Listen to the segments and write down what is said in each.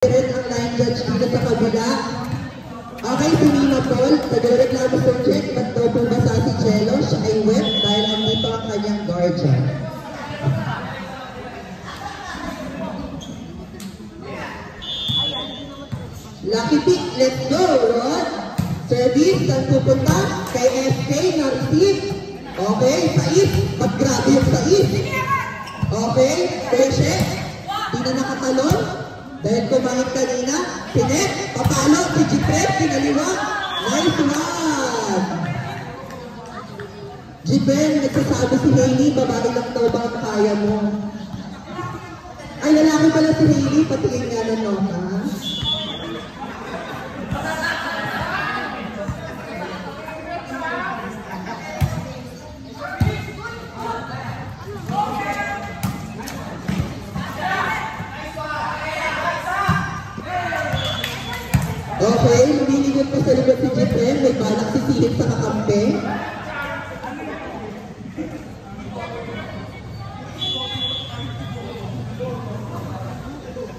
rin ang line judge dito sa kabila. Okay, si Nina Paul, nagreklamo sa check, ba't daw po basa si Cello? Siya ay wet dahil andito ang kanyang guardian. Lucky pick, let's go, Rod. Service, saan pupunta? Kay SK na receive. Okay, Sais, pag-grabe yung Sais. Okay, Peshe, di na nakatalon. Dahil kumain kanina, Pinet, papalo, si Jipret, kinaliwa. Nice one! Jipret, nagsasabi si Hailey, babae lang daw ba ang kaya mo? Ay, lalaki pala si Hailey, patingin nga ng nota. Okay, lumilingod pa sa likod si Jipren, may balak sisihip sa kakampi.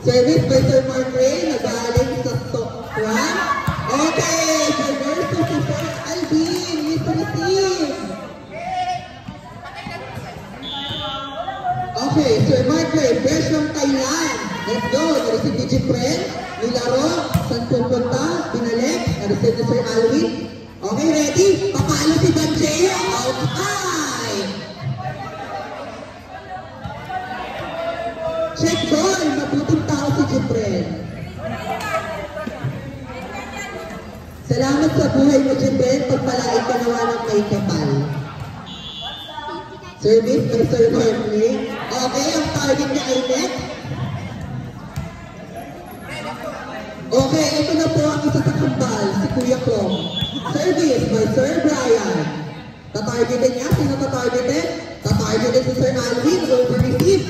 Service by Sir Mark Ray, nagaling sa Sokwan. Okay, reverse to si Sir Alvin, miss receive. Okay, Sir Mark Ray, fresh from Thailand. Let's go, na-receive ni Jipren. Nilaro, saan pupunta, binalik, na-receive ni Sir Alvin. Okay, ready? Papalo si Banjeo, outside! Check ball, mabuting tao si Jipren. Salamat sa buhay mo, Jipren, pagpalain ka nawa ng may kapal. Service by Sir Henry. Okay, ang target niya ay net. Okay, ito na po ang isa sa kambal, si Kuya Kong. Service by Sir Brian. Tatargetin niya, sino tatargetin? Tatargetin si Sir Alvin, over-receive.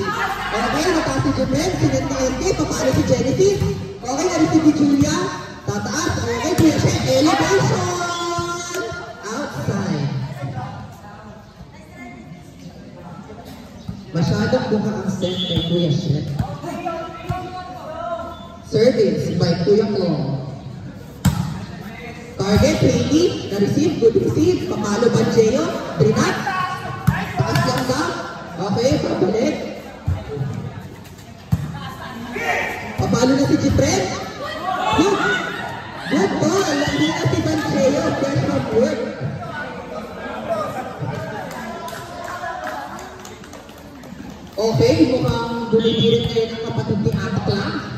Okay, nataas si Jumel, sinenti-enti, papalo si Genesis. Okay, na-receive si Julia. Tataas, okay, Kuya Shek, elevation! Outside. Masyadong buka ang set kay Kuya Shek. Service by Kuya Klong. Target, Hailey, na-receive, good receive, papalo Banjeo, Trinat, taas lang ba? Okay, pabalik. Papalo na si Jipren. Good ball, hindi na si Banjeo, fresh from work. Okay, mukhang bulibirin ngayon ang kapatid ni Atakla.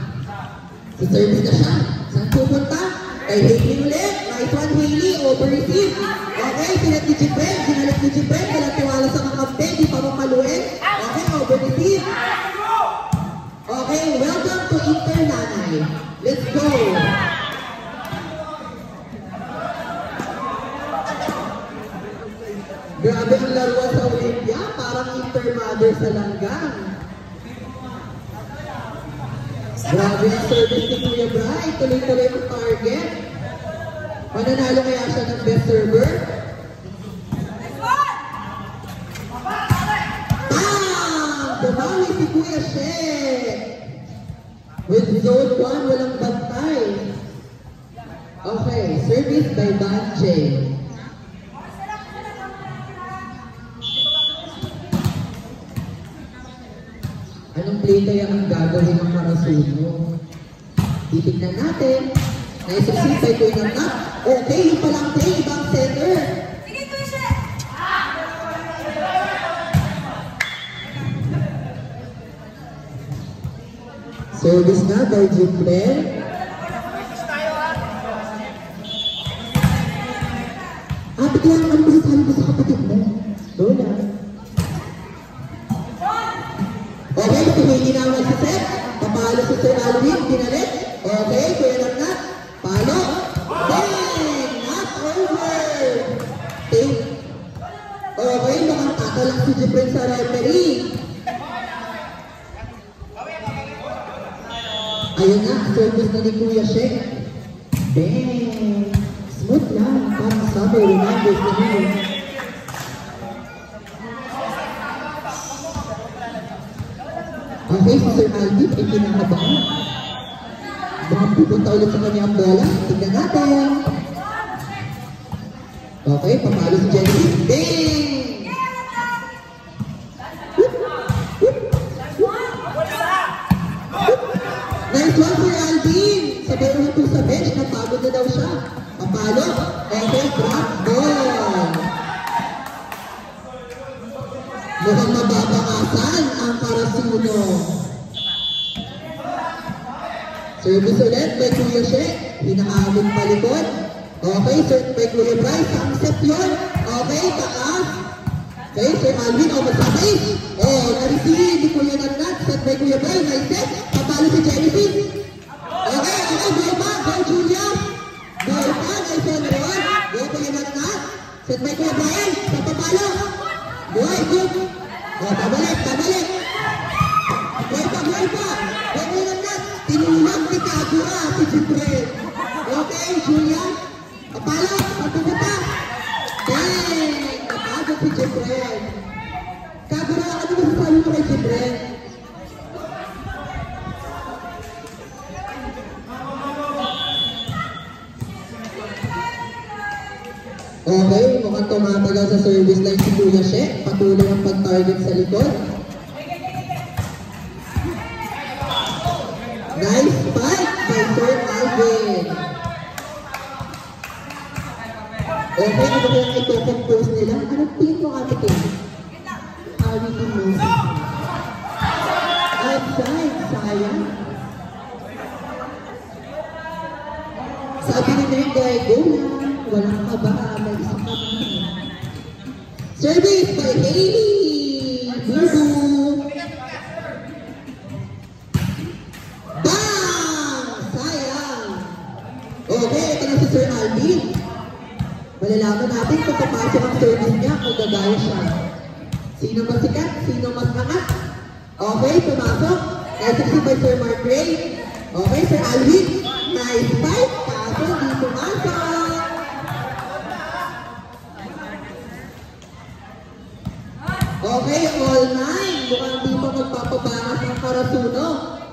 Si service na siya. Saan pupunta? Kay Hailey ulit. Nice one, Hailey. Over-receive. Okay, sinat ni Jipren. Sinalit ni Jipren. Walang tiwala sa mga kampe. Di pa mapaluin. Okay, over-receive. Okay, welcome to Inter Nanay. Let's go. Grabe ang laruan sa Olympia. Parang Inter Mother sa langgang. Grabe ang service ni Kuya Bray. Tuloy-tuloy ang target. Mananalo kaya siya ng best server? Bang! Bumawi si Kuya Shek. With zone 1, walang bantay. Okay, service by Banjay. Anong play kaya ang gagawin ng Marasuno? Titignan natin. Naisasip by Kuya Nangnak. Okay, yung palang play, ibang center. Sige, Kuya Shek! Service na by Jipren. Bigla ang sabi ko sa kapatid mo. Lola. Okay, si Hailey naman si Seth. Papalo si Sir Alvin, binalik. Okay, Kuya Nangnak. Palo. Bang! Not over. Okay, mukhang tatalang si Jipren sa referee. Ayun na, service na ni Kuya Shek. Bang! Smooth lang, parang summer reminders na yun. Okay, si Sir Alvin ay kinakabahan. Baka pupunta ulit sa kanya ang bola. Tignan natin. Okay, papalo si Jenny. Ding! Nice one for Alvin. Sabay naman po sa bench. Napagod na daw siya. Papalo. Okay, drop ball. Mukhang mababangasan ang Karasuno. Service ulit by Kuya She. Hinahabol palikod. Okay, serve by Kuya Bryce. Ang set yun. Okay, taas. Okay, Sir Alvin. O, magsabay. O, na-receive ni Kuya Nagnat. Set by Kuya Bryce. Nice set. Papalo si Jennifer. Okay, okay, go pa. Go, Julia. Go pa. Nice one, Ron. Go, Kuya Nagnat. Set by Kuya Brian. Sa papalo. Buhay, good. O, tabalik, tabalik. Buhay pa, buhay pa. Go, Kuya Nagnat. Tinulak ni Kagura si Jibril. Okay, Julia. Papalo, papupunta. Dang! Napagod si Jibril. Kagura, ano masasabi mo kay Jibril? Okay, mukhang tumatagal sa service line si Kuya She. Patuloy ang pag-target sa likod. Nice spike by Sir Alvin. Okay, ano ba yung ito-compose nila? Anong tingin mo ate ko? Hawi ni Moses. Outside, sayang. Sabi ni Mengay, go lang. Walang ka ba? May isang ka ba? Service by Hailey. Bubu. Bang! Sayang. Okay, ito na si Sir Alvin. Malalaman natin kung papasok ang service niya kung gagaya siya. Sino mas sikat? Sino mas angat? Okay, pumasok. Exit by Sir Mark Ray. Okay, Sir Alvin. Nice fight. Kaso hindi pumasok. Okay, all nine. Mukhang di pa magpapabangas ng Karasuno.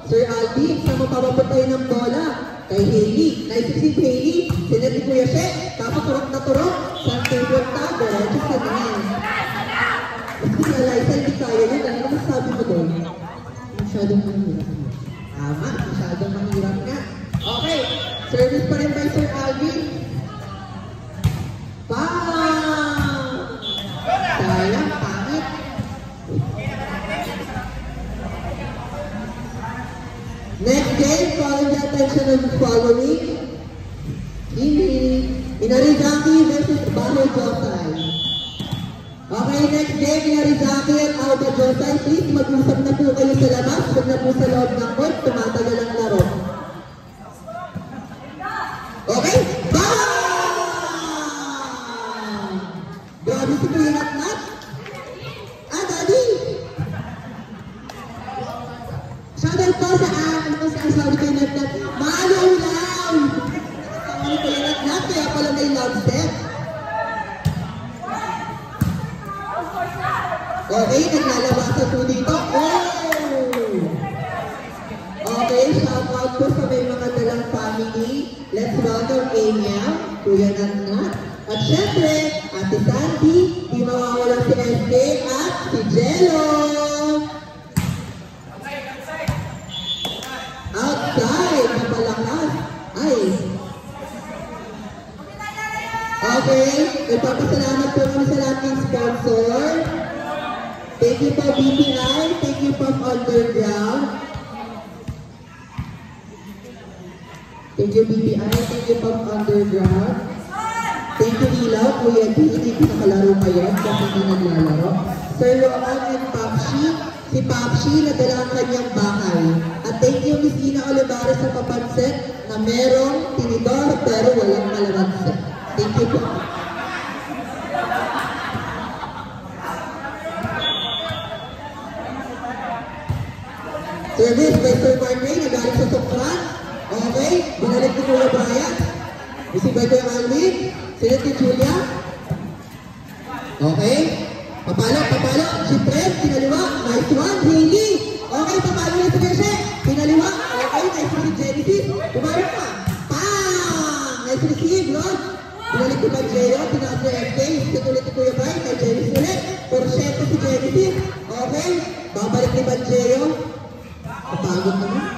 Sir Alvin, saan mo papapuntayin ng bola? Kay Hailey. Nice si Hailey. Sinet ni Kuya She. Tapos turok na turok. San favorite tago. Just sa tingin. Mas kung Eliza, hindi kaya yun. Ano masasabi mo doon? Masyadong mahirap. Tama, masyadong mahirap nga. Okay, service pa rin by Sir Alvin. Bang! Sayang, pangit. Next game, calling the attention of the following. Inarizaki versus Baho Josay. Okay, next game, Inarizaki at Alba Josay. Please, mag-usap na po kayo sa labas. Huwag na po sa loob ng court. Tumatagal ang laro. Okay? Bang! Grabe si Kuya Natnat. Ah, Daddy! Shoutout po sa ano ko sa asawa kay Natnat. Malaw-law! Sabi Kuya Natnat, kaya pala may love step. Okay, naglalabasan po dito. Oh! Okay, shoutout po sa may mga dalang family. Let's welcome Enya, Kuya Natnat. At syempre, Ate Sandy, di mawawala si SK at si Jello. Outside, napalakas. Ay. Okay, ipapasalamat po kami sa lahat ng sponsor. Thank you po BPI, thank you po Underground. Thank you BPI, thank you po Underground. Thank you Ilaw, Kuya D, hindi ko nakalaro ngayon kasi hindi naglalaro. Sir Roman and Papshi, si Papshi nadala ang kanyang bahay. At thank you Miss Ina Olivares sa papansin na merong tinidor pero walang kalamansi. Thank you po. Service by Sir Mark Ray, nagaling sa Sokran. Okay, binalik ni Kuya Brian. Receive by Kuya Alvin. Sinet ni Julia. Okay, papalo, papalo. Chipres, pinaliwa. Nice one, Hailey. Okay, papalo na si Geshe. Pinaliwa. Okay, nice one si Genesis. Binalik ko ba Jeo? Tinaas ni FK. Sit ulit ni Kuya Brian. Kay Genesis ulit. Porsyento si Genesis. Okay. Babalik ni Banjeo. Kapagod naman.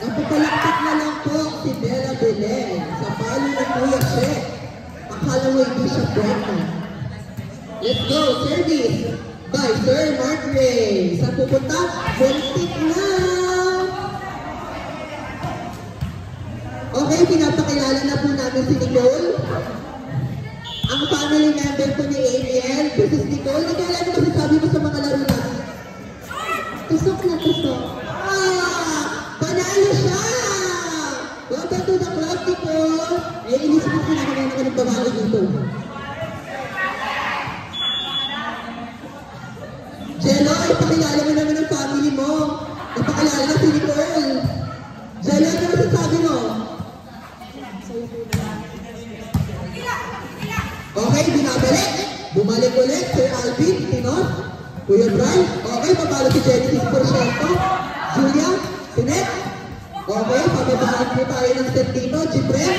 Napapalakpak na lang po si Bella Belen sa palo ni Kuya Shek. Akala mo hindi siya breaker. Let's go. Service by Sir Mark Ray. Saan pupunta? Buntik na! Okay, pinapakilala na po namin si Nicole. Ang family member po ni Ariel. This is Nicole. Nicole, ano masasabi mo sa mga laro natin? Tusok na tusok. Panalo siya! Welcome to the club, Nicole. Ay, inisip ko na kaya naman nagbabago dito. Jello, ipakilala mo naman ang family mo. Ipakilala na si Nicole. Jello, ano masasabi mo? Okay, binabalik. Bumalik ulit. Sir Alvin, Tinos, Kuya Brian. Okay, papalo si Genesis Porsyento. Julia, Sinet. Okay, pababaan po tayo ng set dito. Jipren.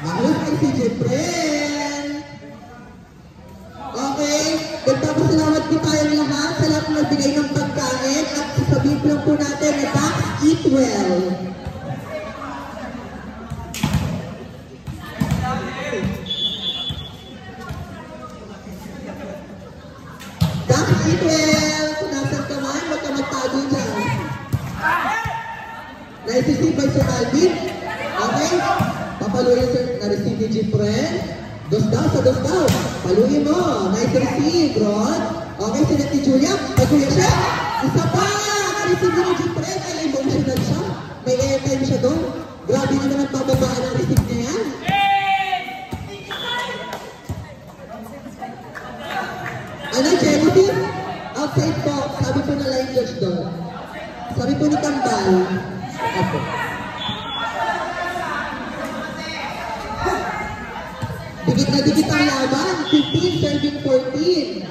Mahal kay si Jipren. Okay, nagpapasalamat po tayong lahat sa lahat ng nagbigay ng pagkain at sasabihin lang po natin na Dax Eat Well. Dax Eat Well! Kung nasan ka man, huwag ka magtago dyan. Na-receive by Sir Alvin. Okay, papaluin Sir, na-receive ni Jipren. Dos daw sa dos daw. Paluin mo. Nice receive, Rod. Okay, sinet ni Julia. Pag-uya siya. Isa pa. Na-receive ni Jipren. Ay, emotional siya. May airtime siya doon. Grabe na naman pababaan ang receive niya yan. Ano, Genesis? Outside po. Sabi po na line judge doon. Sabi po ni Kambal. Apo. Dikit na dikit ang laban. 15, serving 14.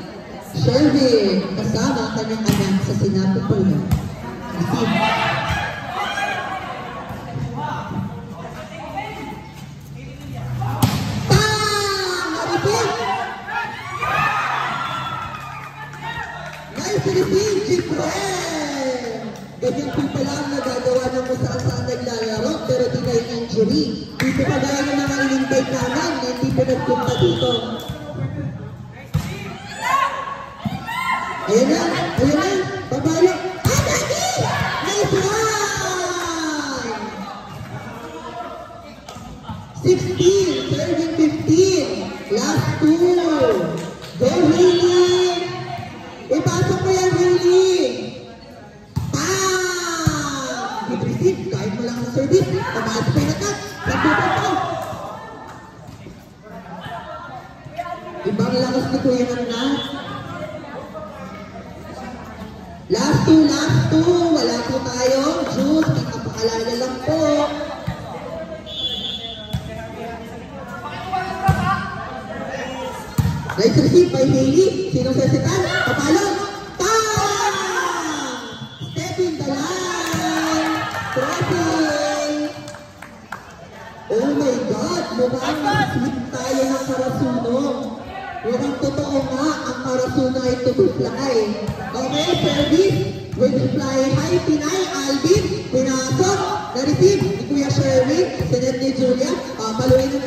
Serving. Kasama ang kanyang anak sa sinabi po niya. Receive. Bang! Maripin! Nice receive, Jipren! Ganyan po pala ang nagagawa ng kung saan naglalaro pero di na yung injury. Dito kagaya ng mga in-invite namin na hindi po nagpunta dito. Ayan na, babalo. Ah, Daddy! Nice one! 16, serving 15. Last 2. Go, Haley! Ipasok mo yan, Haley! Good receive, kahit mo lang ang service, pamaas pa yung attack, nagpupunta ko. Ibang lakas ni Kuya na. Last 2, wala po tayo. Juice, pinapakalala lang po. Nice receive by Haley. Sinong sesitan? Papalo. Step in the line. Traffic. Oh my God. Mukhang sweet tayo ng karasunog. Mukhang totoo nga ang karasunog ay tubufly. Okay, service. With fly high, Pinay, Alvin, pinasok, na-receive ni Kuya Sherwin, sinet ni Julia, paluin ng